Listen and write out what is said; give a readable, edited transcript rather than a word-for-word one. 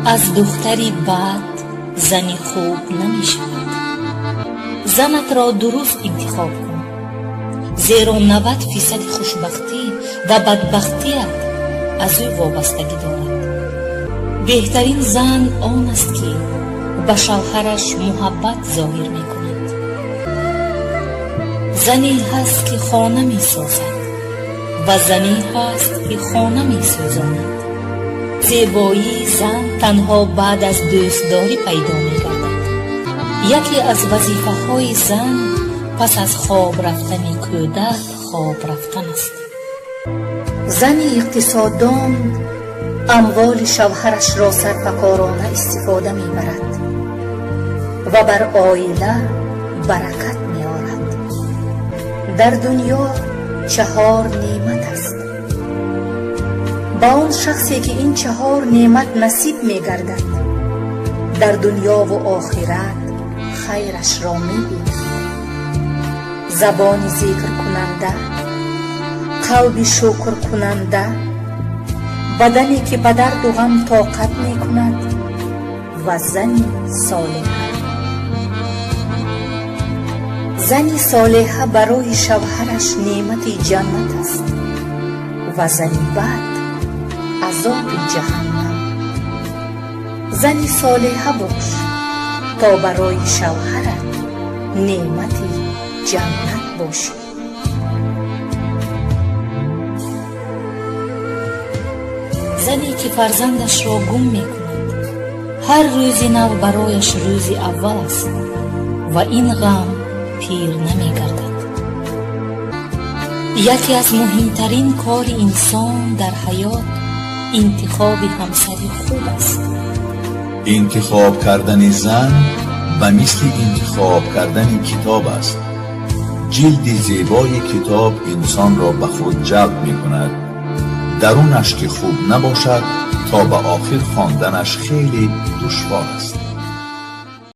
از دختری بد زنی خوب نمی شود. زنت را درست انتخاب کن، زیرا 90% خوشبختی و بدبختیت از او وابستگی دارد. بهترین زن آن است که به شوهرش محبت ظاهر می کند. زنی هست که خانه می سازد و زنی هست که خانه می سوزاند. زیبایی زن تنها بعد از دوستداری پیدا می گردد. یکی از وظیفه های زن پس از خواب رفتن کودک خواب رفتن است. زن اقتصاددان اموال شوهرش را سرفکارانه استفاده می برد و بر عائله برکت می آورد. در دنیا 4 نعمت است. با آن شخصی که این 4 نعمت نصیب می گردد در دنیا و آخرت خیرش را می بیند. زبان ذکر کننده، قلب شکر کننده، بدنی که به درد و غم طاقت می کند و زنی صالحه. زنی صالحه برای شوهرش نعمت جنت است و زنی بد عذاب جهنم. زنی صالحه باش تا برای شوهرت نعمت جنت باشی. زنی که فرزندش را گم می کند، هر روزی نو برایش روزی اول است و این غم پیر نمی گردد. یکی از مهمترین کار انسان در حیات انتخاب همسری خوب است. انتخاب کردن زن و مثل انتخاب کردن کتاب است. جلد زیبای کتاب انسان را به خود جلب می کند، درونش که خوب نباشد تا به آخر خواندنش خیلی دشوار است.